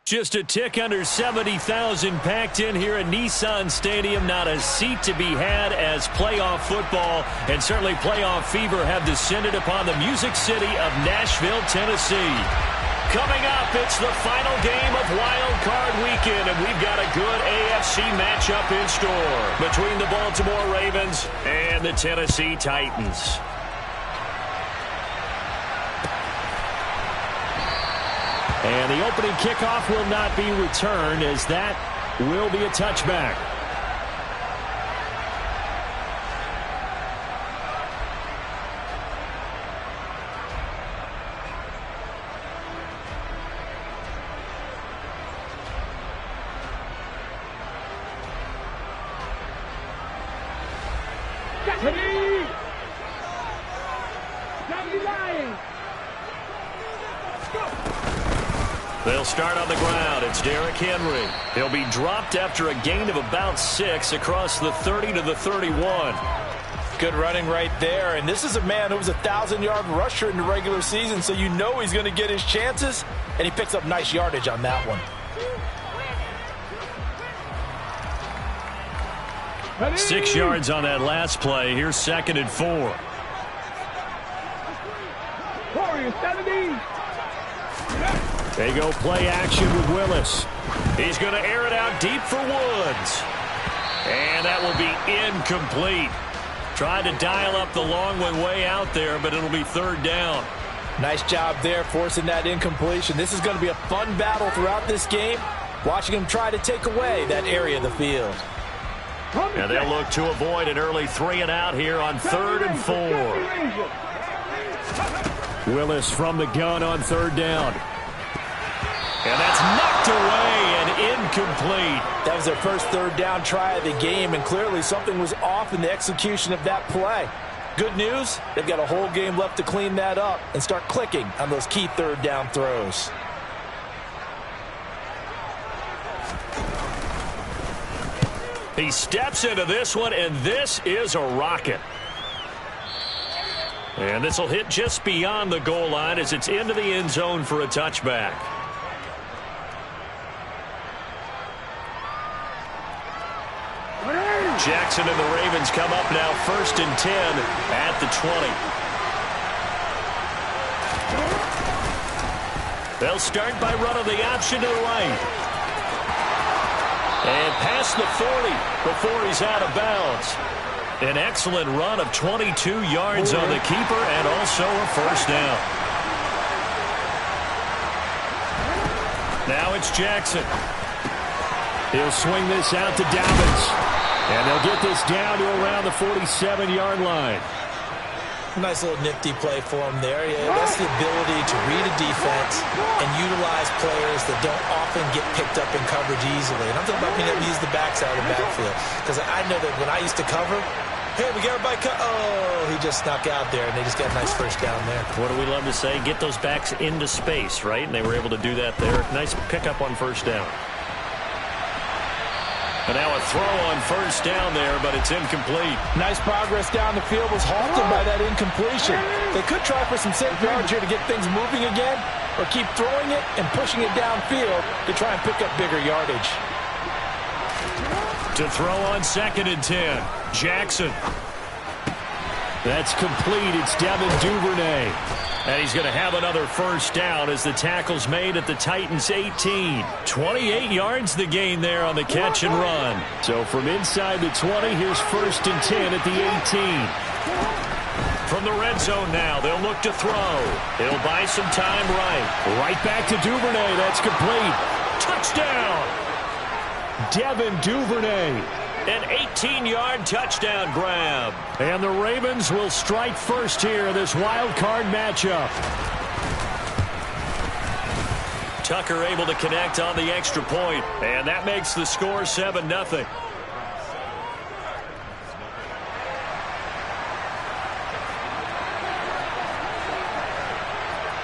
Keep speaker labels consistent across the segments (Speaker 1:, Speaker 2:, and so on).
Speaker 1: Just a tick under 70,000 packed in here at Nissan Stadium. Not a seat to be had as playoff football and certainly playoff fever have descended upon the Music City of Nashville, Tennessee. Coming up, it's the final game of Wild Card Weekend, and we've got a good AFC matchup in store between the Baltimore Ravens and the Tennessee Titans. And the opening kickoff will not be returned, as that will be a touchback. They'll start on the ground. It's Derrick Henry. He'll be dropped after a gain of about 6 across the 30 to the 31.
Speaker 2: Good running right there. And this is a man who was a 1,000-yard rusher in the regular season, so you know he's going to get his chances, and he picks up nice yardage on that one.
Speaker 1: 6 yards on that last play. Here's 2nd and 4. They go play action with Willis. He's going to air it out deep for Woods. And that will be incomplete. Tried to dial up the long one way out there, but it'll be 3rd down.
Speaker 2: Nice job there forcing that incompletion. This is going to be a fun battle throughout this game, watching him try to take away that area of the field.
Speaker 1: And they'll look to avoid an early 3 and out here on 3rd and 4. Willis from the gun on 3rd down. And that's knocked away and incomplete.
Speaker 2: That was their first 3rd down try of the game, and clearly something was off in the execution of that play. Good news, they've got a whole game left to clean that up and start clicking on those key 3rd down throws.
Speaker 1: He steps into this one, and this is a rocket. And this will hit just beyond the goal line as it's into the end zone for a touchback. Jackson and the Ravens come up now 1st and 10 at the 20. They'll start by running the option to the right. And past the 40 before he's out of bounds. An excellent run of 22 yards on the keeper and also a 1st down. Now it's Jackson. He'll swing this out to Dobbins. And they'll get this down to around the 47-yard line.
Speaker 2: Nice little nifty play for him there. Yeah, that's the ability to read a defense and utilize players that don't often get picked up in coverage easily. And I'm talking about being able to use the backside of the backfield. Because I know that when I used to cover, hey, we got everybody cut. Oh, he just snuck out there, and they just got a nice 1st down there.
Speaker 1: What do we love to say? Get those backs into space, right? And they were able to do that there. Nice pickup on 1st down. And now a throw on 1st down there, but it's incomplete.
Speaker 2: Nice progress down the field, was halted by that incompletion. They could try for some safe yards here to get things moving again, or keep throwing it and pushing it downfield to try and pick up bigger yardage.
Speaker 1: To throw on 2nd and 10, Jackson. That's complete. It's Devin Duvernay. And he's going to have another 1st down as the tackle's made at the Titans' 18. 28 yards the gain there on the catch and run. So from inside the 20, here's 1st and 10 at the 18. From the red zone now, they'll look to throw. He'll buy some time right back to Duvernay. That's complete. Touchdown! Devin Duvernay. An 18-yard touchdown grab. And the Ravens will strike first here in this wild card matchup. Tucker able to connect on the extra point, and that makes the score 7-0.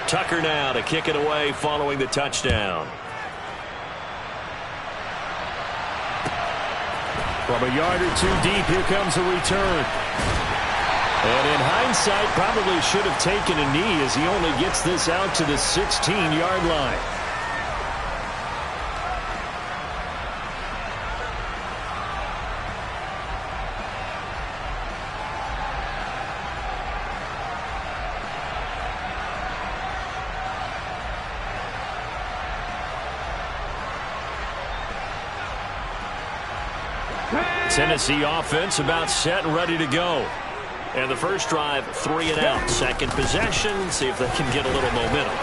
Speaker 1: Tucker now to kick it away following the touchdown. From a yard or 2 deep, here comes a return. And in hindsight, probably should have taken a knee as he only gets this out to the 16-yard line. Tennessee offense about set and ready to go. And the first drive, 3 and out. Second possession, see if they can get a little momentum.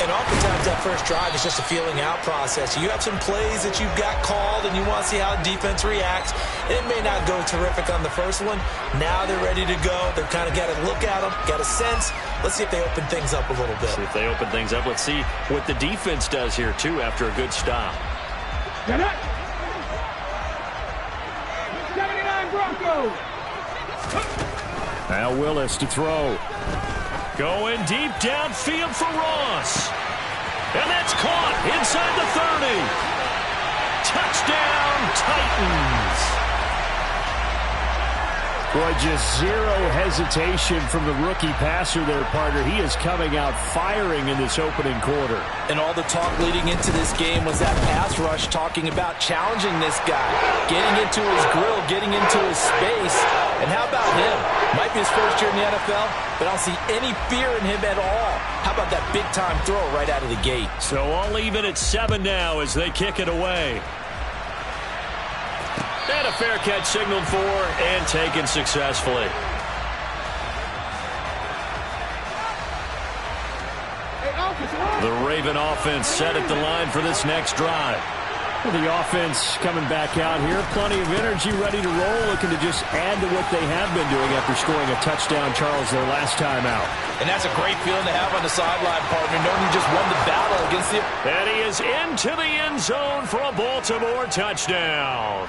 Speaker 2: And oftentimes that first drive is just a feeling out process. You have some plays that you've got called and you want to see how the defense reacts. It may not go terrific on the first one. Now they're ready to go. They've kind of got to look at them, got a sense. Let's see if they open things up a little bit.
Speaker 1: See if they open things up. Let's see what the defense does here, too, after a good stop.
Speaker 3: 79 Broncos.
Speaker 1: Now Willis to throw. Going deep downfield for Ross. And that's caught inside the 30. Touchdown, Titans. Boy, just zero hesitation from the rookie passer there, partner. He is coming out firing in this opening quarter.
Speaker 2: And all the talk leading into this game was that pass rush talking about challenging this guy, getting into his grill, getting into his space. And how about him? Might be his first year in the NFL, but I don't see any fear in him at all. How about that big-time throw right out of the gate?
Speaker 1: So all even at 7 now as they kick it away. And a fair catch signaled for and taken successfully. The Raven offense set at the line for this next drive. Well, the offense coming back out here. Plenty of energy, ready to roll, looking to just add to what they have been doing after scoring a touchdown, Charles, their last time out.
Speaker 2: And that's a great feeling to have on the sideline, partner, knowing you just won the battle against the...
Speaker 1: And he is into the end zone for a Baltimore touchdown.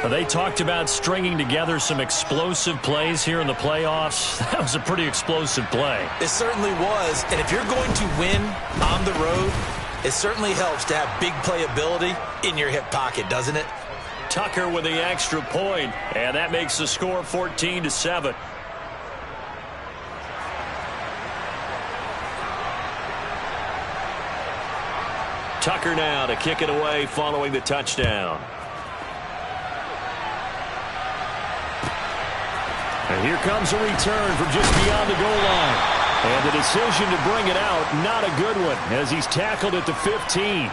Speaker 1: They talked about stringing together some explosive plays here in the playoffs. That was a pretty explosive play.
Speaker 2: It certainly was. And if you're going to win on the road, it certainly helps to have big playability in your hip pocket, doesn't it?
Speaker 1: Tucker with the extra point, and that makes the score 14-7. Tucker now to kick it away following the touchdown. And here comes a return from just beyond the goal line. And the decision to bring it out, not a good one, as he's tackled at the 15.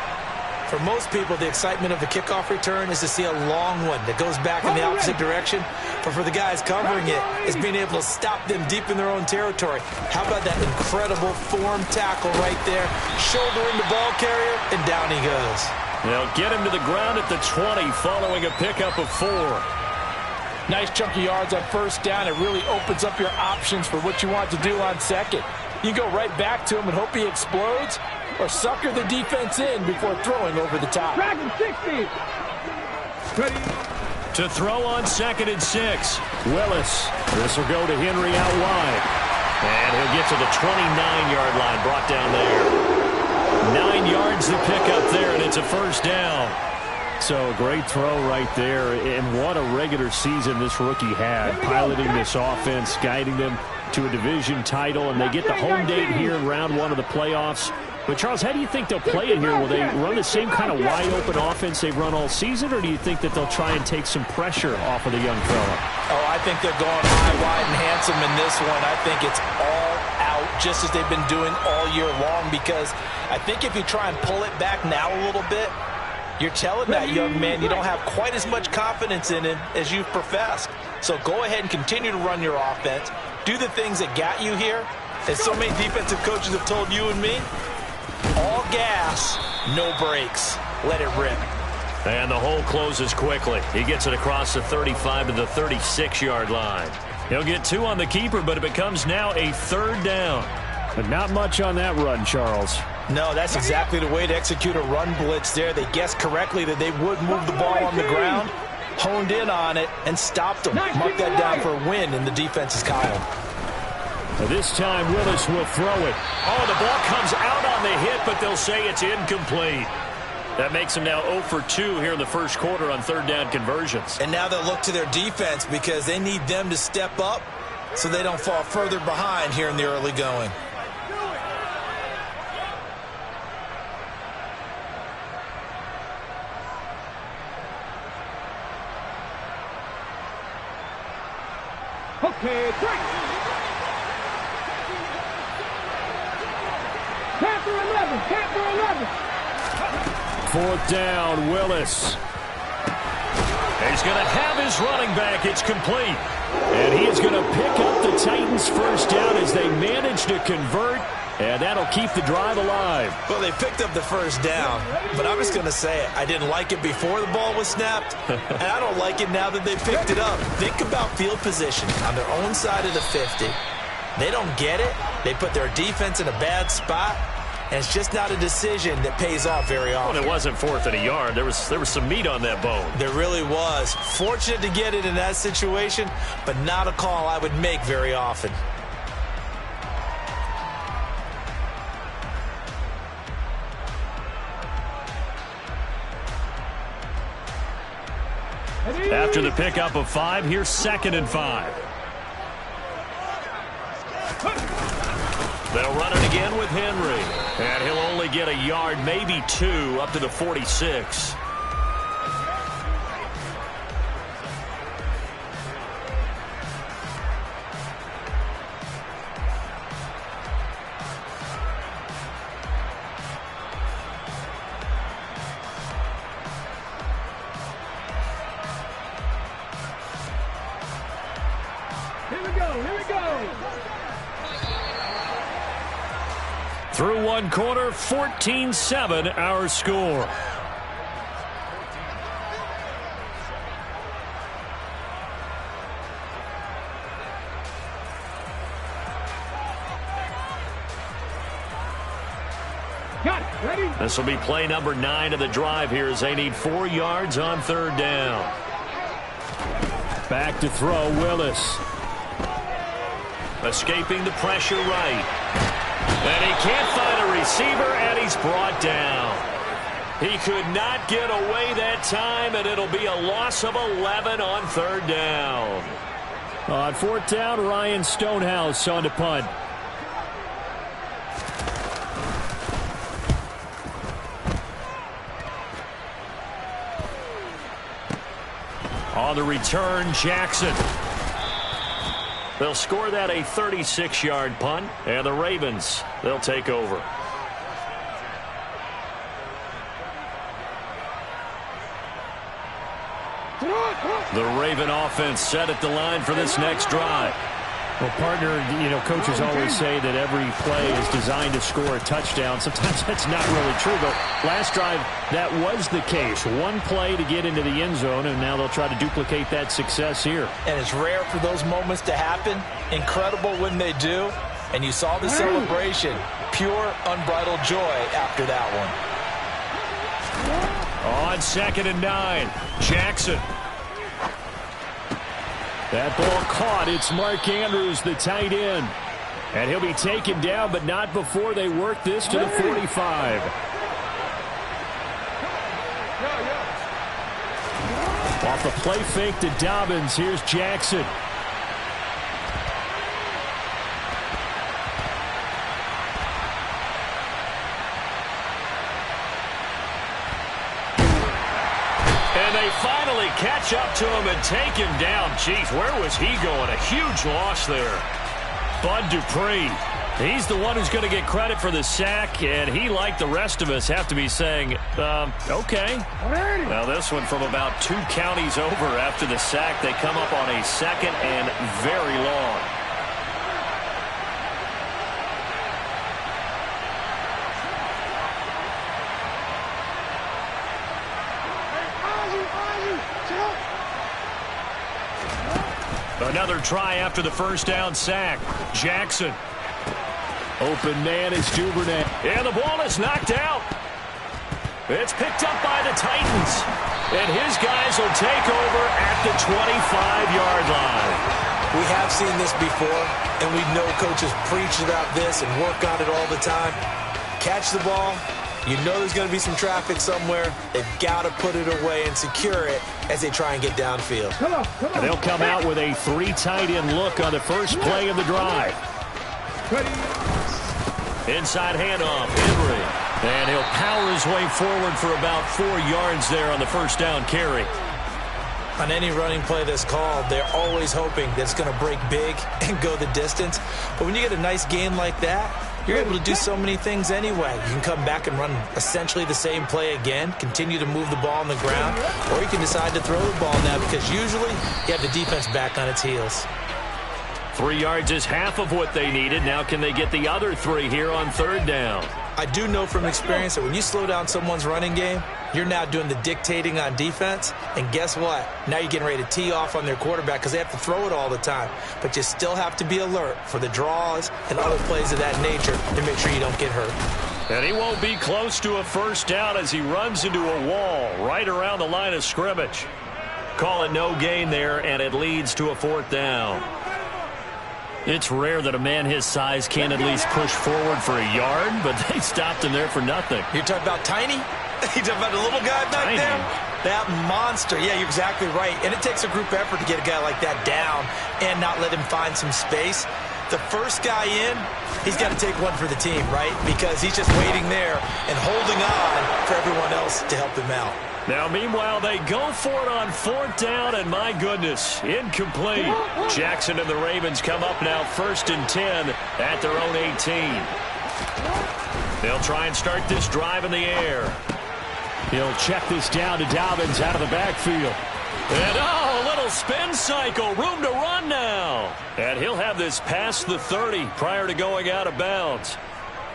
Speaker 2: For most people, the excitement of the kickoff return is to see a long one that goes back in the opposite direction. But for the guys covering it, it's being able to stop them deep in their own territory. How about that incredible form tackle right there? Shouldering the ball carrier, and down he goes.
Speaker 1: They'll get him to the ground at the 20 following a pickup of 4.
Speaker 4: Nice chunky yards on first down. It really opens up your options for what you want to do on second. You go right back to him and hope he explodes, or sucker the defense in before throwing over the top.
Speaker 3: Dragon 60.
Speaker 1: To throw on 2nd and 6. Willis. This will go to Henry out wide. And he'll get to the 29-yard line, brought down there. 9 yards to pick up there, and it's a first down. So, great throw right there, and what a regular season this rookie had, piloting this offense, guiding them to a division title, and they get the home date here in round 1 of the playoffs. But, Charles, how do you think they'll play it here? Will they run the same kind of wide-open offense they've run all season, or do you think that they'll try and take some pressure off of the young fella?
Speaker 2: Oh, I think they're going high, wide, and handsome in this one. I think it's all out, just as they've been doing all year long, because I think if you try and pull it back now a little bit, you're telling that young man you don't have quite as much confidence in him as you've professed. So go ahead and continue to run your offense. Do the things that got you here. As so many defensive coaches have told you and me, all gas, no brakes. Let it rip.
Speaker 1: And the hole closes quickly. He gets it across the 35 to the 36-yard line. He'll get 2 on the keeper, but it becomes now a 3rd down. But not much on that run, Charles.
Speaker 2: No, that's exactly the way to execute a run blitz there. They guessed correctly that they would move the ball on the ground, honed in on it, and stopped them. Mark that down for a win in the defense's column.
Speaker 1: This time, Willis will throw it. Oh, the ball comes out on the hit, but they'll say it's incomplete. That makes them now 0 for 2 here in the first quarter on 3rd down conversions.
Speaker 2: And now they'll look to their defense because they need them to step up so they don't fall further behind here in the early going.
Speaker 3: Okay, break. Panther 11.
Speaker 1: 4th down, Willis. He's going to have his running back. It's complete. And he is going to pick up the Titans' first down as they manage to convert. And that'll keep the drive alive.
Speaker 2: Well, they picked up the first down, but I'm just going to say it. I didn't like it before the ball was snapped, and I don't like it now that they picked it up. Think about field position on their own side of the 50. They don't get it. They put their defense in a bad spot, and it's just not a decision that pays off very often.
Speaker 1: Well, it wasn't 4th and a yard. There was some meat on that bone.
Speaker 2: There really was. Fortunate to get it in that situation, but not a call I would make very often.
Speaker 1: After the pickup of 5, here's 2nd and 5. They'll run it again with Henry. And he'll only get a yard, maybe 2, up to the 46. Through one quarter, 14-7 our score.
Speaker 3: Got it. Ready?
Speaker 1: This will be play number 9 of the drive here as they need 4 yards on 3rd down. Back to throw, Willis. Escaping the pressure right. And he can't find a receiver, and he's brought down. He could not get away that time, and it'll be a loss of 11 on 3rd down. On 4th down, Ryan Stonehouse on to punt. On the return, Jackson. They'll score that a 36-yard punt, and the Ravens, they'll take over. The Raven offense set at the line for this next drive.
Speaker 5: Well, partner, coaches always say that every play is designed to score a touchdown. Sometimes that's not really true, but last drive, that was the case. One play to get into the end zone, and now they'll try to duplicate that success here.
Speaker 2: And it's rare for those moments to happen. Incredible when they do. And you saw the celebration. Pure, unbridled joy after that one.
Speaker 1: On 2nd and 9, Jackson. That ball caught. It's Mark Andrews, the tight end. And he'll be taken down, but not before they work this to the 45. Off the play fake to Dobbins, here's Jackson. And they finally catch up to him and take him down. Jeez, where was he going? A huge loss there. Bud Dupree, he's the one who's going to get credit for the sack, and he, like the rest of us, have to be saying, okay. Now this one from about 2 counties over after the sack. They come up on a 2nd and very long. Another try after the first down sack. Jackson. Open man is Duvernay. And the ball is knocked out. It's picked up by the Titans. And his guys will take over at the 25-yard line.
Speaker 2: We have seen this before, and we know coaches preach about this and work on it all the time. Catch the ball. You know there's going to be some traffic somewhere. They've got to put it away and secure it as they try and get downfield.
Speaker 3: Come on.
Speaker 1: And they'll come out with a 3 tight end look on the first play of the drive.
Speaker 3: Ready.
Speaker 1: Inside handoff, Henry. And he'll power his way forward for about 4 yards there on the first down carry.
Speaker 2: On any running play that's called, they're always hoping that it's going to break big and go the distance. But when you get a nice gain like that, you're able to do so many things anyway. You can come back and run essentially the same play again, continue to move the ball on the ground, or you can decide to throw the ball now because usually you have the defense back on its heels.
Speaker 1: 3 yards is half of what they needed. Now can they get the other 3 here on 3rd down?
Speaker 2: I do know from experience that when you slow down someone's running game, you're now doing the dictating on defense. And guess what? Now you're getting ready to tee off on their quarterback because they have to throw it all the time. But you still have to be alert for the draws and other plays of that nature to make sure you don't get hurt.
Speaker 1: And he won't be close to a 1st down as he runs into a wall right around the line of scrimmage. Call it no gain there, and it leads to a 4th down. It's rare that a man his size can at least push forward for a yard, but they stopped him there for nothing.
Speaker 2: You're talking about Tiny? You're talking about the little guy back there? That monster. Yeah, you're exactly right. And it takes a group effort to get a guy like that down and not let him find some space. The first guy in, he's got to take one for the team, right? Because he's just waiting there and holding on for everyone else to help him out.
Speaker 1: Now, meanwhile, they go for it on 4th down, and my goodness, incomplete. Jackson and the Ravens come up now 1st and 10 at their own 18. They'll try and start this drive in the air.
Speaker 5: He'll check this down to Dobbins out of the backfield.
Speaker 1: And, oh, a little spin cycle. Room to run now. And he'll have this past the 30 prior to going out of bounds.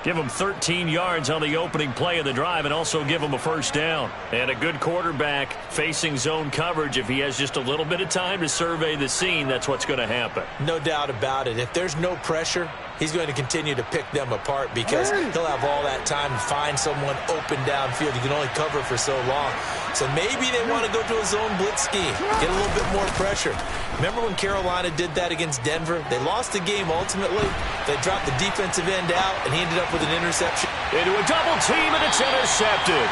Speaker 1: Give him 13 yards on the opening play of the drive and also give him a 1st down. And a good quarterback facing zone coverage. If he has just a little bit of time to survey the scene, that's what's going to happen.
Speaker 2: No doubt about it. If there's no pressure, he's going to continue to pick them apart because he'll have all that time to find someone open downfield. You can only cover for so long. So maybe they want to go to a zone blitz scheme, get a little bit more pressure. Remember when Carolina did that against Denver? They lost the game ultimately. They dropped the defensive end out, and he ended up with an interception.
Speaker 1: Into a double team, and it's intercepted.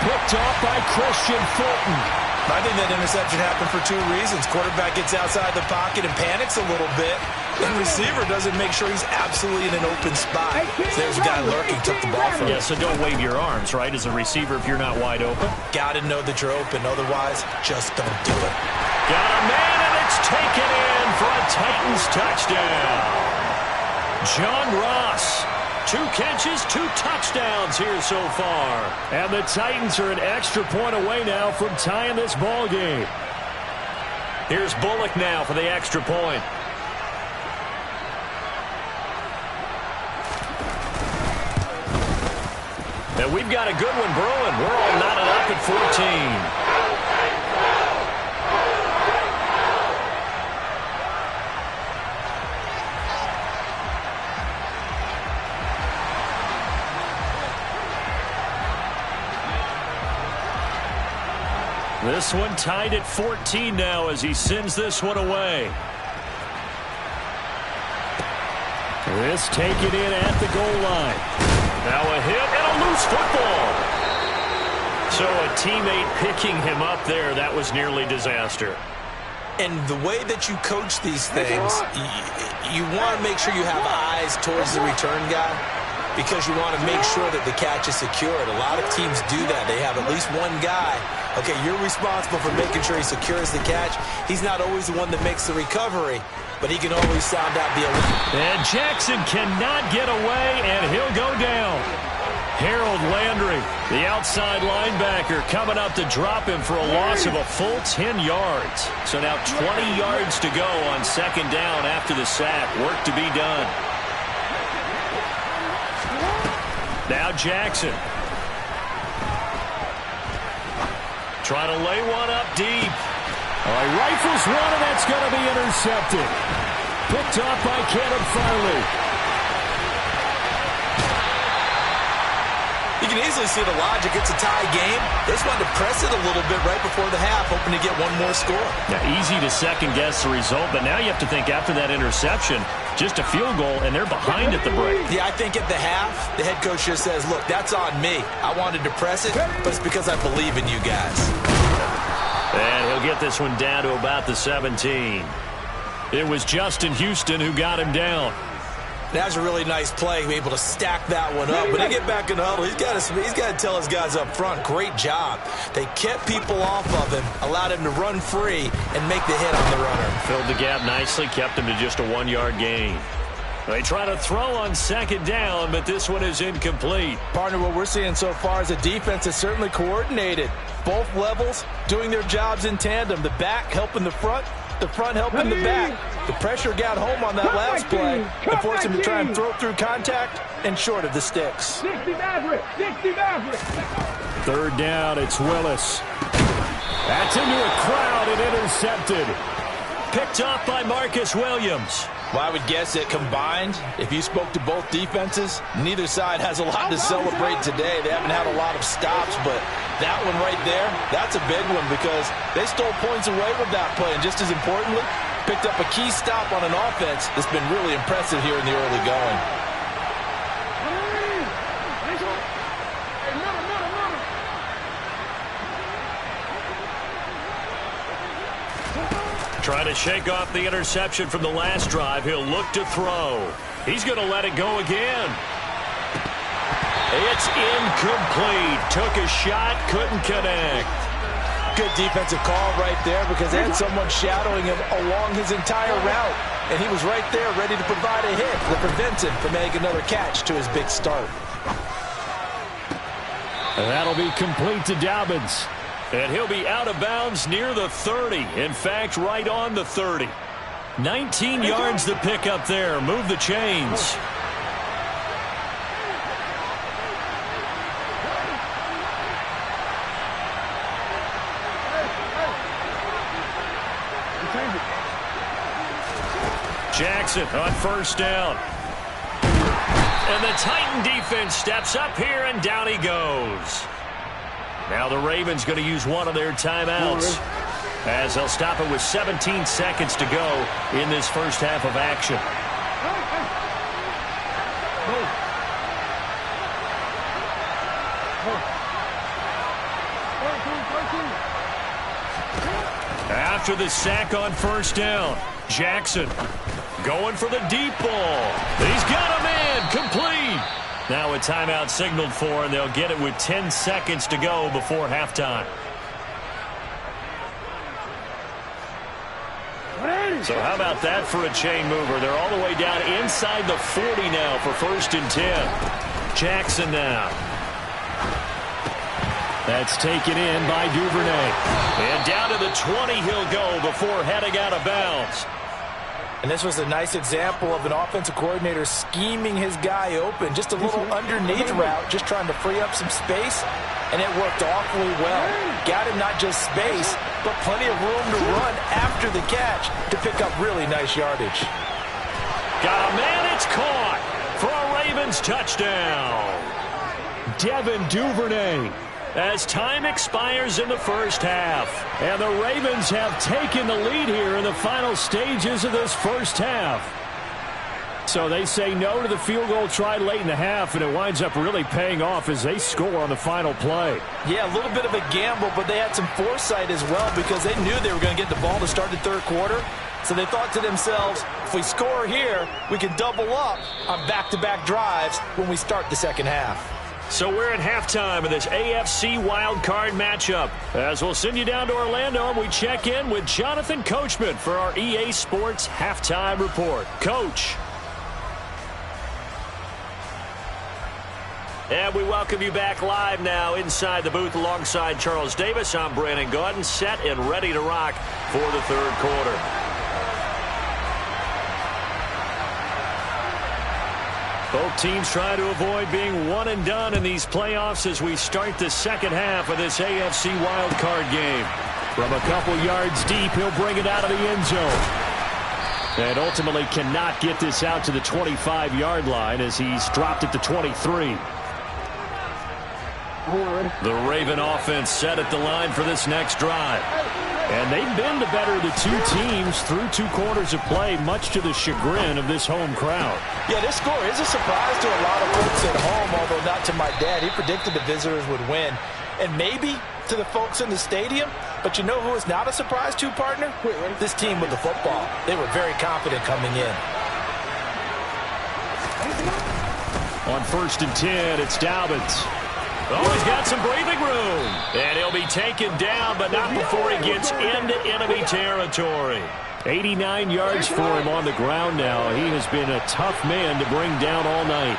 Speaker 5: Picked off by Christian Fulton.
Speaker 2: I think that interception happened for 2 reasons. Quarterback gets outside the pocket and panics a little bit. And receiver doesn't make sure he's absolutely in an open spot. So there's a guy lurking, took the ball from him.
Speaker 1: Yeah, so don't wave your arms, right, as a receiver if you're not wide open.
Speaker 2: Got to know that you're open. Otherwise, just don't do it.
Speaker 1: Got a man, and it's taken in for a Titans touchdown. John Ross. 2 catches, 2 touchdowns here so far.
Speaker 5: And the Titans are an extra point away now from tying this ball game.
Speaker 1: Here's Bullock now for the extra point. And we've got a good one brewing. We're all knotted up at 14. This one tied at 14 now as he sends this one away.
Speaker 5: This taken in at the goal line.
Speaker 1: Now a hit and a loose football. So a teammate picking him up there, that was nearly disaster.
Speaker 2: And the way that you coach these things, you want to make sure you have eyes towards the return guy because you want to make sure that the catch is secured. A lot of teams do that. They have at least one guy. Okay, you're responsible for making sure he secures the catch. He's not always the one that makes the recovery, but he can always sound out the alarm.
Speaker 5: And Jackson cannot get away, and he'll go down.
Speaker 1: Harold Landry, the outside linebacker, coming up to drop him for a loss of a full 10 yards. So now 20 yards to go on 2nd down after the sack. Work to be done. Now Jackson. Trying to lay one up deep.
Speaker 5: He rifles one, and that's going to be intercepted. Picked off by Caleb Farley.
Speaker 2: You can easily see the logic. It's a tie game. They just wanted to press it a little bit right before the half, hoping to get one more score.
Speaker 1: Now, easy to second-guess the result, but now you have to think after that interception, just a field goal, and they're behind at the break.
Speaker 2: Yeah, I think at the half, the head coach just says, look, that's on me. I wanted to press it, but it's because I believe in you guys.
Speaker 1: And he'll get this one down to about the 17. It was Justin Houston who got him down.
Speaker 2: That was a really nice play, to be able to stack that one up. When they get back in the huddle, he's got to tell his guys up front, great job. They kept people off of him, allowed him to run free and make the hit on the runner.
Speaker 1: Filled the gap nicely, kept him to just a 1-yard gain. They try to throw on second down, but this one is incomplete.
Speaker 4: Partner, what we're seeing so far is the defense is certainly coordinated. Both levels doing their jobs in tandem. The back helping the front helping the back. The pressure got home on that last play and forced him to try and throw through contact and short of the sticks.
Speaker 3: 60 Maverick. 60 Maverick.
Speaker 5: Third down, it's Willis. That's into a crowd and intercepted.
Speaker 1: Picked off by Marcus Williams.
Speaker 4: Well, I would guess that combined, if you spoke to both defenses, neither side has a lot to celebrate today. They haven't had a lot of stops, but that one right there, that's a big one because they stole points away with that play. And just as importantly, picked up a key stop on an offense that's been really impressive here in the early going.
Speaker 1: Trying to shake off the interception from the last drive. He'll look to throw. He's going to let it go again. It's incomplete. Took a shot, couldn't connect.
Speaker 4: Good defensive call right there because they had someone shadowing him along his entire route. And he was right there ready to provide a hit that prevents him from making another catch to his big start.
Speaker 5: And that'll be complete to Dobbins.
Speaker 1: And he'll be out of bounds near the 30. In fact, right on the 30. 19 yards to pick up there. Move the chains. Jackson on first down. And the Titan defense steps up here, and down he goes. Now the Ravens going to use one of their timeouts as they'll stop it with 17 seconds to go in this first half of action. After the sack on first down, Jackson going for the deep ball. He's got a man complete. Now a timeout signaled for, and they'll get it with 10 seconds to go before halftime. So how about that for a chain mover? They're all the way down inside the 40 now for 1st and 10. Jackson now. That's taken in by Duvernay. And down to the 20 he'll go before heading out of bounds.
Speaker 4: And this was a nice example of an offensive coordinator scheming his guy open. Just a little underneath route, just trying to free up some space. And it worked awfully well. Got him not just space, but plenty of room to run after the catch to pick up really nice yardage.
Speaker 1: Got a man, it's caught for a Ravens touchdown. Devin Duvernay. As time expires in the first half. And the Ravens have taken the lead here in the final stages of this first half. So they say no to the field goal try late in the half, and it winds up really paying off as they score on the final play.
Speaker 4: Yeah, a little bit of a gamble, but they had some foresight as well because they knew they were going to get the ball to start the third quarter. So they thought to themselves, if we score here, we can double up on back-to-back drives when we start the second half.
Speaker 1: So we're at halftime of this AFC wildcard matchup. As we'll send you down to Orlando, and we check in with Jonathan Coachman for our EA Sports Halftime Report. Coach. And we welcome you back live now inside the booth alongside Charles Davis. I'm Brandon Gaudin, set and ready to rock for the third quarter. Both teams try to avoid being one and done in these playoffs as we start the second half of this AFC wildcard game. From a couple yards deep, he'll bring it out of the end zone. And ultimately cannot get this out to the 25-yard line as he's dropped it to 23. The Raven offense set at the line for this next drive. And they've been the better of the two teams through 2 quarters of play, much to the chagrin of this home crowd.
Speaker 4: Yeah, this score is a surprise to a lot of folks at home, although not to my dad. He predicted the visitors would win. And maybe to the folks in the stadium, but you know who is not a surprise to, partner? This team with the football. They were very confident coming in. On
Speaker 1: 1st and 10, it's Dobbins. Oh, he's got some breathing room. And he'll be taken down, but not before he gets into enemy territory.
Speaker 5: 89 yards for him on the ground now. He has been a tough man to bring down all night.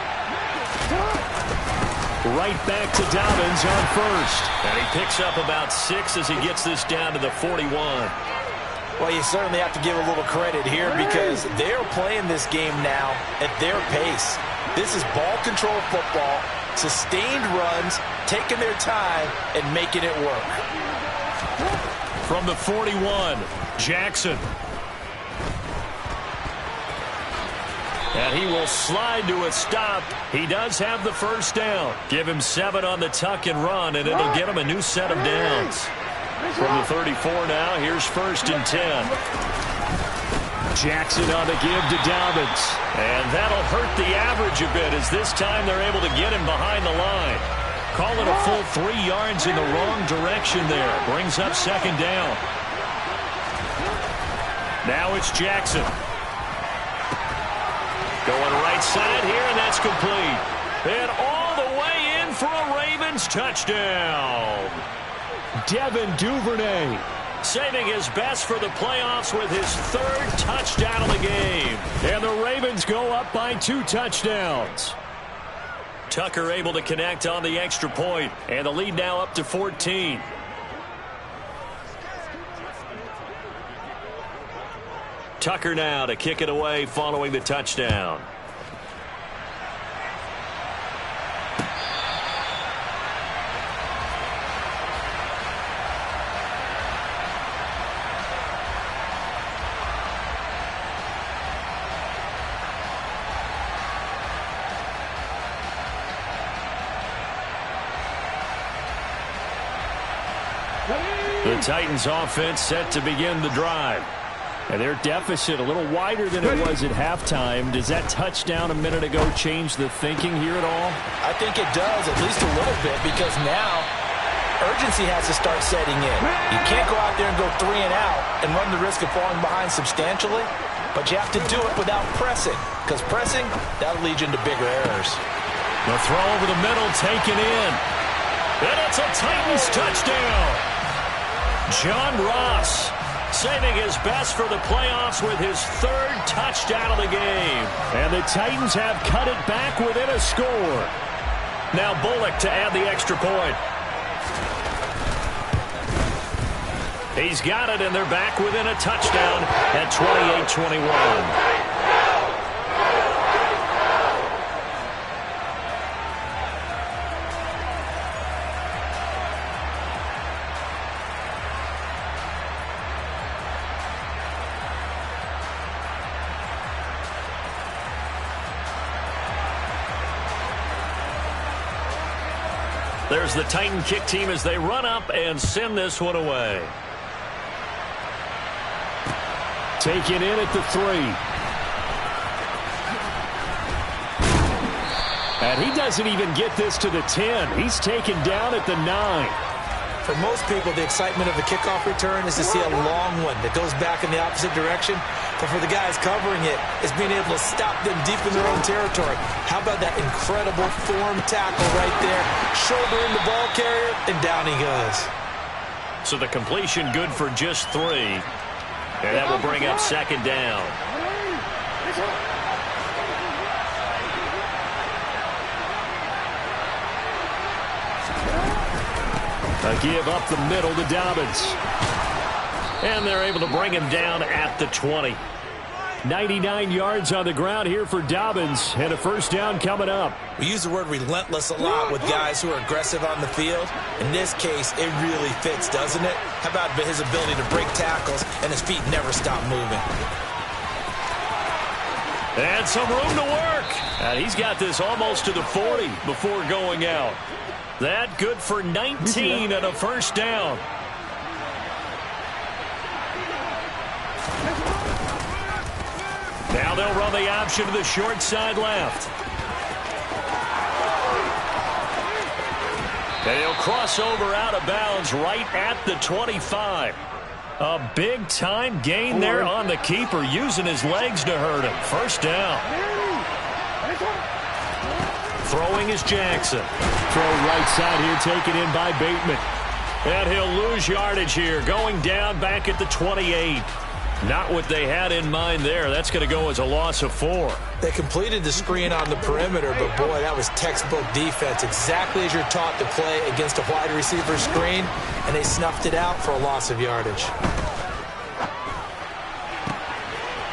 Speaker 5: Right back to Dobbins on first.
Speaker 1: And he picks up about 6 as he gets this down to the 41.
Speaker 2: Well, you certainly have to give a little credit here because they're playing this game now at their pace. This is ball control football, sustained runs, taking their time, and making it work.
Speaker 1: From the 41, Jackson. And he will slide to a stop. He does have the first down. Give him 7 on the tuck and run, and it'll get him a new set of downs. From the 34 now, here's 1st and 10.
Speaker 5: Jackson on the give to Dobbins.
Speaker 1: And that'll hurt the average a bit as this time they're able to get him behind the line. Call it a full 3 yards in the wrong direction there. Brings up 2nd down. Now it's Jackson. Going right side here, and that's complete. And all the way in for a Ravens touchdown.
Speaker 5: Devin Duvernay.
Speaker 1: Saving his best for the playoffs with his 3rd touchdown of the game.
Speaker 5: And the Ravens go up by 2 touchdowns.
Speaker 1: Tucker able to connect on the extra point, and the lead now up to 14. Tucker now to kick it away following the touchdown. The Titans offense set to begin the drive.
Speaker 5: And their deficit a little wider than it was at halftime. Does that touchdown a minute ago change the thinking here at all?
Speaker 2: I think it does, at least a little bit, because now urgency has to start setting in. You can't go out there and go 3 and out and run the risk of falling behind substantially, but you have to do it without pressing, because pressing, that'll lead you into bigger errors.
Speaker 1: The throw over the middle taken in. And it's a Titans touchdown. John Ross saving his best for the playoffs with his 3rd touchdown of the game.
Speaker 5: And the Titans have cut it back within a score.
Speaker 1: Now Bullock to add the extra point. He's got it, and they're back within a touchdown at 28-21. There's the Titan kick team as they run up and send this one away.
Speaker 5: Taken in at the 3. And he doesn't even get this to the 10. He's taken down at the 9.
Speaker 2: For most people, the excitement of the kickoff return is to see a long one that goes back in the opposite direction. But for the guys covering it, it's being able to stop them deep in their own territory. How about that incredible form tackle right there? Shoulder in the ball carrier, and down he goes.
Speaker 1: So the completion good for just 3. And that will bring up 2nd down.
Speaker 5: A give up the middle to Dobbins.
Speaker 1: And they're able to bring him down at the 20.
Speaker 5: 99 yards on the ground here for Dobbins, and a 1st down coming up.
Speaker 2: We use the word relentless a lot with guys who are aggressive on the field. In this case, it really fits, doesn't it? How about his ability to break tackles and his feet never stop moving?
Speaker 1: And some room to work. And he's got this almost to the 40 before going out. That good for 19 and a 1st down. Now they'll run the option to the short side left. And he'll cross over out of bounds right at the 25. A big-time gain there on the keeper, using his legs to hurt him. 1st down. Throwing is Jackson.
Speaker 5: Throw right side here taken in by Bateman.
Speaker 1: And he'll lose yardage here, going down back at the 28. Not what they had in mind there. That's going to go as a loss of 4.
Speaker 2: They completed the screen on the perimeter, but boy, that was textbook defense. Exactly as you're taught to play against a wide receiver screen, and they snuffed it out for a loss of yardage.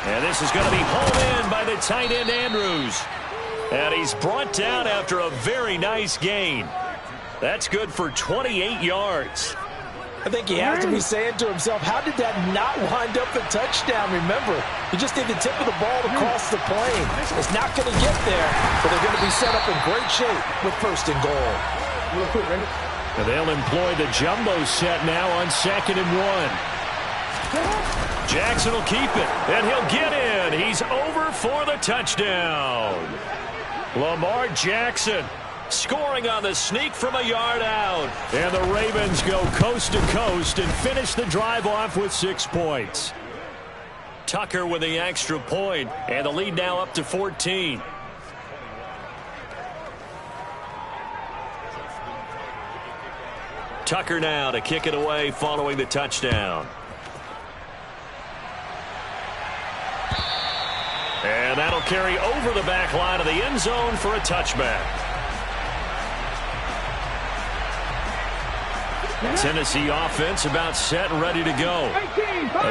Speaker 1: And this is going to be hauled in by the tight end Andrews. And he's brought down after a very nice gain. That's good for 28 yards.
Speaker 4: I think he has to be saying to himself, how did that not wind up a touchdown? Remember, you just need the tip of the ball to cross the plane. It's not going to get there, but they're going to be set up in great shape with 1st and goal.
Speaker 1: And they'll employ the jumbo set now on 2nd and 1. Jackson will keep it, and he'll get in. He's over for the touchdown. Lamar Jackson scoring on the sneak from a yard out. And the Ravens go coast to coast and finish the drive off with 6 points. Tucker with the extra point, and the lead now up to 14. Tucker now to kick it away following the touchdown. And that'll carry over the back line of the end zone for a touchback. Tennessee offense about set and ready to go.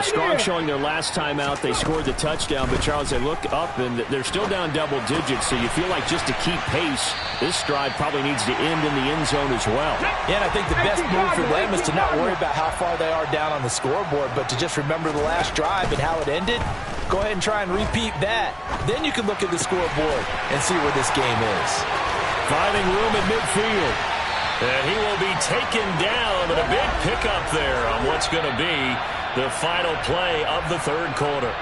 Speaker 5: Strong showing their last time out. They scored the touchdown, but Charles, they look up and they're still down double digits, so you feel like just to keep pace, this drive probably needs to end in the end zone as well.
Speaker 4: Yeah, and I think the best move for them is to not worry about how far they are down on the scoreboard, but to just remember the last drive and how it ended. Go ahead and try and repeat that. Then you can look at the scoreboard and see where this game is.
Speaker 1: Finding room at midfield. And he will be taken down, but a big pickup there on what's going to be the final play of the 3rd quarter.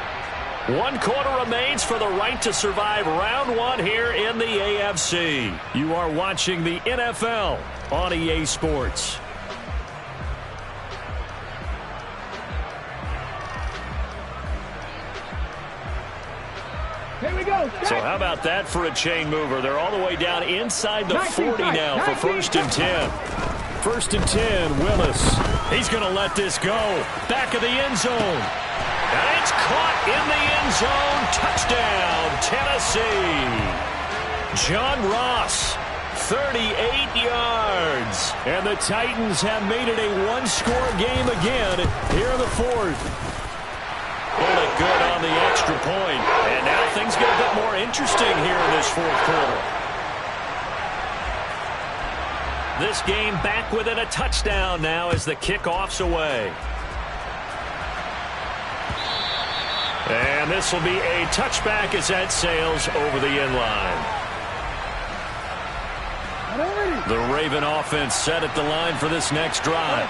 Speaker 1: 1 quarter remains for the right to survive round 1 here in the AFC. You are watching the NFL on EA Sports.
Speaker 3: Here we go.
Speaker 1: So how about that for a chain mover? They're all the way down inside the 40 now for 1st and 10. 1st and 10, Willis. He's going to let this go. Back of the end zone. And it's caught in the end zone. Touchdown, Tennessee. John Ross, 38 yards. And the Titans have made it a 1-score game again here in the 4th. Pull it good on the extra point. And now things get a bit more interesting here in this 4th quarter. This game back within a touchdown now as the kickoff's away. And this will be a touchback as that sails over the end line. The Raven offense set at the line for this next drive.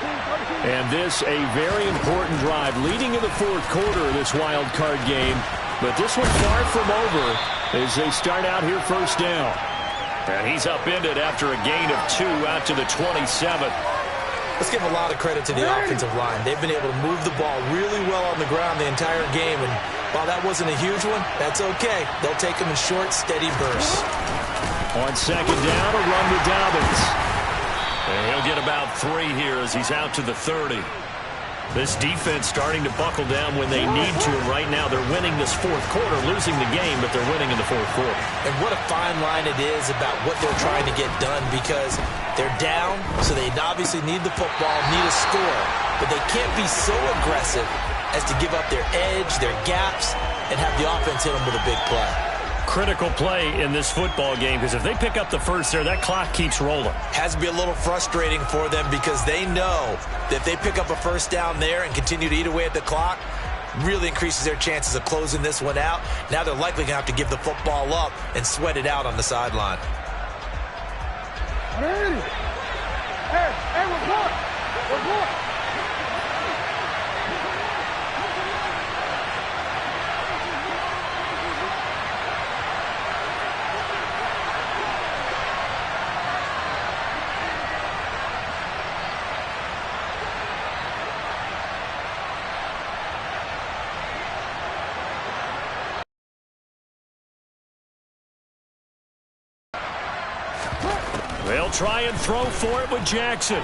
Speaker 1: And this a very important drive leading in the 4th quarter of this wild card game. But this one far from over as they start out here 1st down. And he's upended after a gain of 2 out to the 27.
Speaker 2: Let's give a lot of credit to the offensive line. They've been able to move the ball really well on the ground the entire game. And while that wasn't a huge one, that's okay. They'll take them in short, steady bursts.
Speaker 1: On 2nd down, a run with Dobbins. And he'll get about 3 here as he's out to the 30. This defense starting to buckle down when they need to. And right now they're winning this 4th quarter, losing the game, but they're winning in the 4th quarter.
Speaker 2: And what a fine line it is about what they're trying to get done, because they're down, so they obviously need the football, need a score. But they can't be so aggressive as to give up their edge, their gaps, and have the offense hit them with a big play.
Speaker 1: Critical play in this football game, because if they pick up the first there, that clock keeps rolling.
Speaker 2: Has to be a little frustrating for them, because they know that if they pick up a first down there and continue to eat away at the clock, really increases their chances of closing this one out. Now they're likely going to have to give the football up and sweat it out on the sideline.
Speaker 3: Hey, report.
Speaker 1: They'll try and throw for it with Jackson.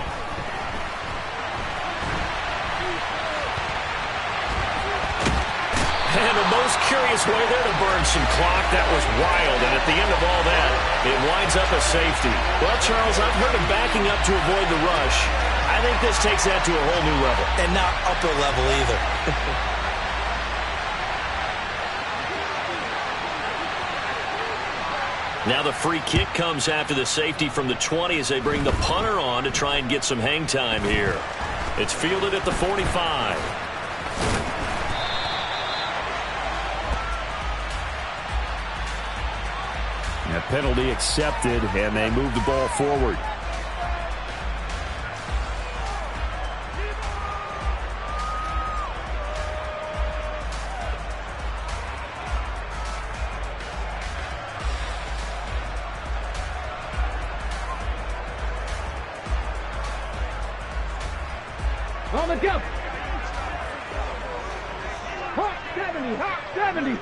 Speaker 1: And the most curious way there to burn some clock. That was wild. And at the end of all that, it winds up a safety. Well, Charles, I've heard of backing up to avoid the rush. I think this takes that to a whole new level.
Speaker 2: And not upper level either.
Speaker 1: Now the free kick comes after the safety from the 20 as they bring the punter on to try and get some hang time here. It's fielded at the 45.
Speaker 5: A penalty accepted, and they move the ball forward.
Speaker 3: On the jump. Hot 70, hot 70.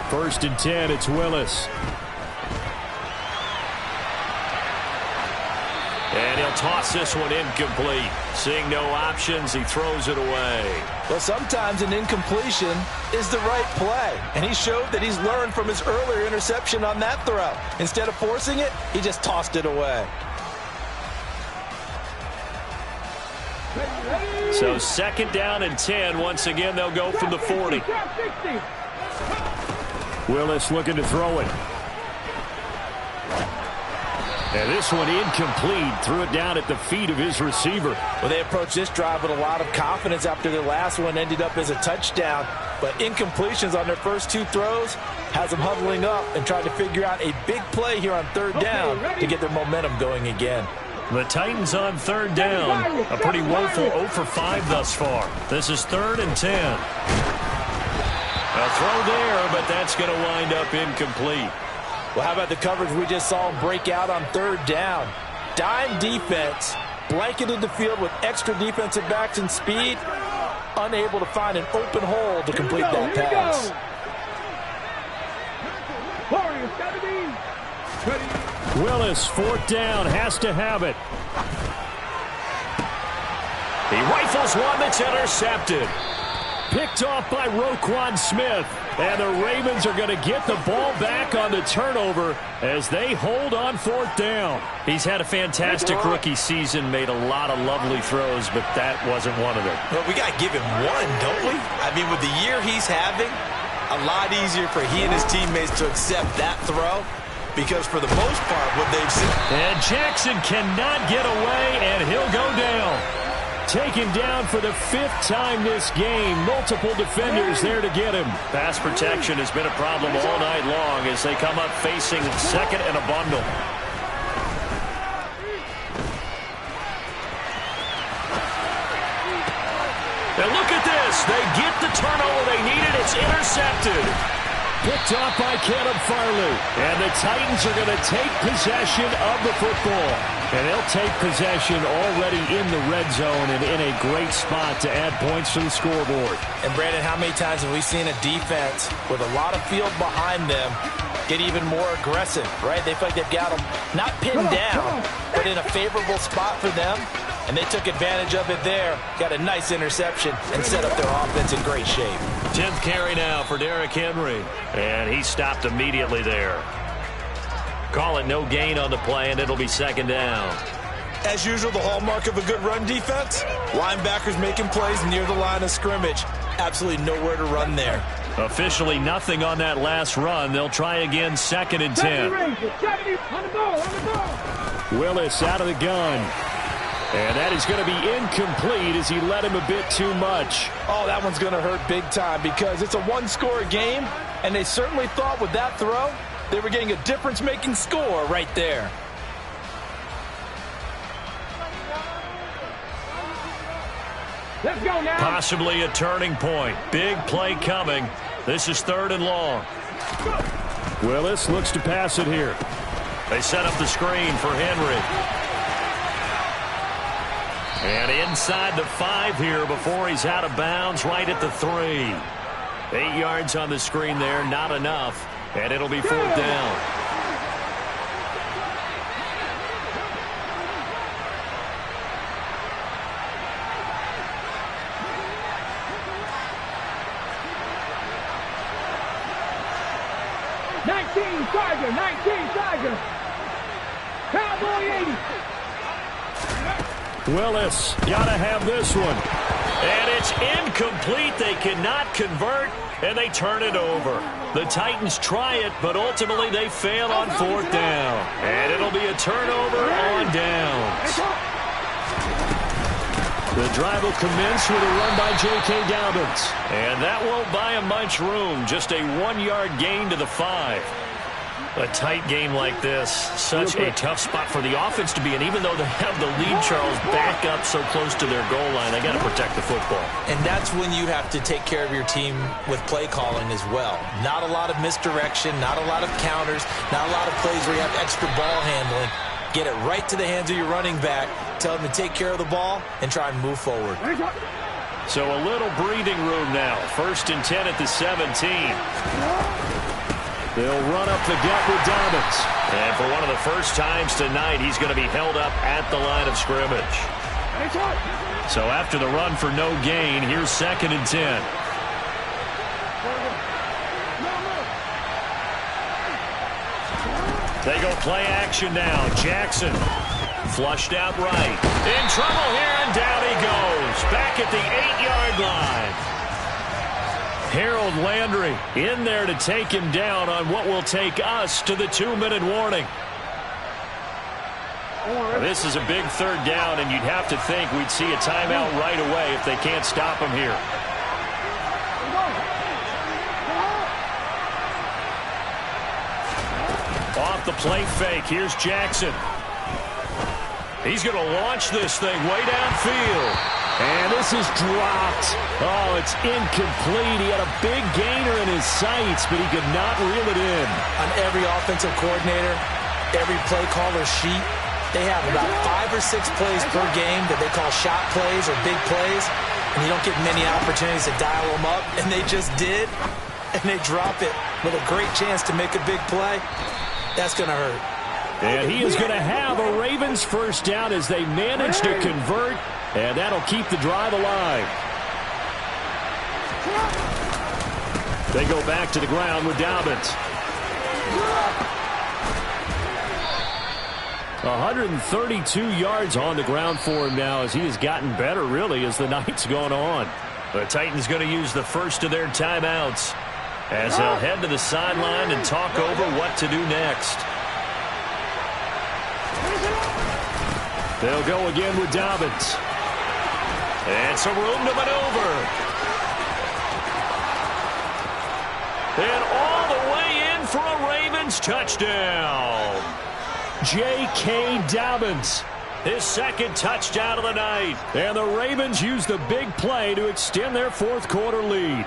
Speaker 5: First and 10, it's Willis.
Speaker 1: And he'll toss this one incomplete. Seeing no options, he throws it away.
Speaker 4: Well, sometimes an incompletion is the right play. And he showed that he's learned from his earlier interception on that throw. Instead of forcing it, he just tossed it away.
Speaker 1: So second down and 10. Once again, they'll go from the 40.
Speaker 5: Willis looking to throw it. And this one incomplete. Threw it down at the feet of his receiver.
Speaker 4: Well, they approached this drive with a lot of confidence after their last one ended up as a touchdown. But incompletions on their first two throws has them huddling up and trying to figure out a big play here on third down to get their momentum going again.
Speaker 1: The Titans on third down. A pretty woeful 0 for 5 thus far. This is 3rd and 10. A throw there, but that's going to wind up incomplete.
Speaker 4: Well, how about the coverage we just saw him break out on third down? Dime defense, blanketed the field with extra defensive backs and speed, unable to find an open hole to complete that pass.
Speaker 5: Willis, 4th down, has to have it.
Speaker 1: He rifles one that's intercepted.
Speaker 5: Picked off by Roquan Smith. And the Ravens are going to get the ball back on the turnover as they hold on 4th down.
Speaker 1: He's had a fantastic rookie season, made a lot of lovely throws, but that wasn't one of them.
Speaker 2: Well, we got to give him one, don't we? I mean, with the year he's having, a lot easier for he and his teammates to accept that throw because for the most part, what they've seen.
Speaker 5: And Jackson cannot get away, and he'll go down. Taken down for the 5th time this game. Multiple defenders there to get him.
Speaker 1: Pass protection has been a problem all night long as they come up facing second and a bundle. And look at this. They get the turnover they needed. It's intercepted.
Speaker 5: Picked off by Caleb Farley. And the Titans are going to take possession of the football. And they'll take possession already in the red zone and in a great spot to add points to the scoreboard.
Speaker 4: And, Brandon, how many times have we seen a defense with a lot of field behind them get even more aggressive, right? They feel like they've got them not pinned down, but in a favorable spot for them. And they took advantage of it there, got a nice interception, and set up their offense in great shape.
Speaker 1: 10th carry now for Derrick Henry. And he stopped immediately there. Call it no gain on the play, and it'll be second down.
Speaker 2: As usual, the hallmark of a good run defense, linebackers making plays near the line of scrimmage. Absolutely nowhere to run there.
Speaker 1: Officially nothing on that last run. They'll try again, 2nd and 10.
Speaker 3: On the ball.
Speaker 5: Willis out of the gun. And that is going to be incomplete as he led him a bit too much.
Speaker 4: Oh, that one's going to hurt big time because it's a one-score game, and they certainly thought with that throw they were getting a difference-making score right there.
Speaker 3: Let's go now.
Speaker 1: Possibly a turning point. Big play coming. This is 3rd and long.
Speaker 5: Willis looks to pass it here.
Speaker 1: They set up the screen for Henry. And inside the 5 here before he's out of bounds, right at the 3. 8 yards on the screen there, not enough. And it'll be 4th down.
Speaker 3: Tiger, 19, Tiger. Cowboy 80.
Speaker 1: Willis, gotta have this one. And it's incomplete. They cannot convert, and they turn it over. The Titans try it, but ultimately they fail on 4th down. And it'll be a turnover on downs. The drive will commence with a run by J.K. Dobbins. And that won't buy him much room. Just a 1-yard gain to the 5. A tight game like this, such a tough spot for the offense to be in. Even though they have the lead, Charles, back up so close to their goal line, they got to protect the football.
Speaker 2: And that's when you have to take care of your team with play calling as well. Not a lot of misdirection, not a lot of counters, not a lot of plays where you have extra ball handling. Get it right to the hands of your running back, tell him to take care of the ball, and try and move forward.
Speaker 1: So a little breathing room now. 1st and 10 at the 17. They'll run up the gut with Dobbins. And for one of the first times tonight, he's going to be held up at the line of scrimmage. So after the run for no gain, here's 2nd and 10. They go play action now. Jackson flushed out right. In trouble here, and down he goes. Back at the 8-yard line. Harold Landry in there to take him down on what will take us to the 2-minute warning. This is a big 3rd down, and you'd have to think we'd see a timeout right away if they can't stop him here. Off the play fake, here's Jackson. He's going to launch this thing way downfield. And this is dropped. Oh, it's incomplete. He had a big gainer in his sights, but he could not reel it in.
Speaker 2: On every offensive coordinator, every play caller sheet, they have about 5 or 6 plays per game that they call shot plays or big plays, and you don't get many opportunities to dial them up, and they just did, and they drop it with a great chance to make a big play. That's going to hurt.
Speaker 1: And he is going to have a Ravens 1st down as they manage to convert. And that'll keep the drive alive. They go back to the ground with Dobbins. 132 yards on the ground for him now as he has gotten better, really, as the night's gone on. The Titans going to use the first of their timeouts as they'll head to the sideline and talk over what to do next. They'll go again with Dobbins. And some room to maneuver. And all the way in for a Ravens touchdown. J.K. Dobbins, his 2nd touchdown of the night. And the Ravens use the big play to extend their 4th quarter lead.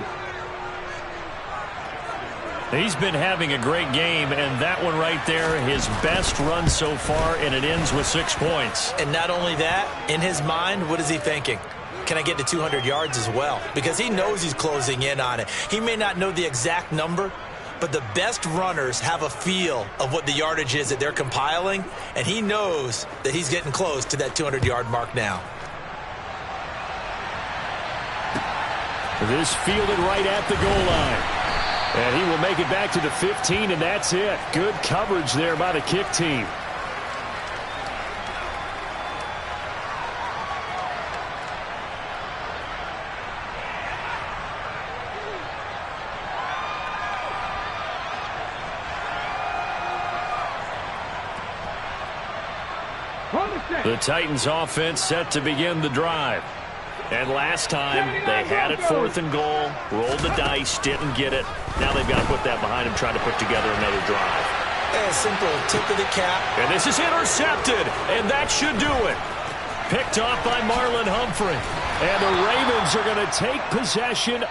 Speaker 1: He's been having a great game, and that one right there, his best run so far, and it ends with 6 points.
Speaker 2: And not only that, in his mind, what is he thinking? Can I get to 200 yards as well? Because he knows he's closing in on it. He may not know the exact number, but the best runners have a feel of what the yardage is that they're compiling, and he knows that he's getting close to that 200-yard mark now.
Speaker 1: This fielded right at the goal line. And he will make it back to the 15, and that's it. Good coverage there by the kick team. The Titans offense set to begin the drive. And last time, they had it 4th and goal, rolled the dice, didn't get it. Now they've got to put that behind them, try to put together another drive.
Speaker 2: A simple tip of the cap.
Speaker 1: And this is intercepted, and that should do it. Picked off by Marlon Humphrey. And the Ravens are going to take possession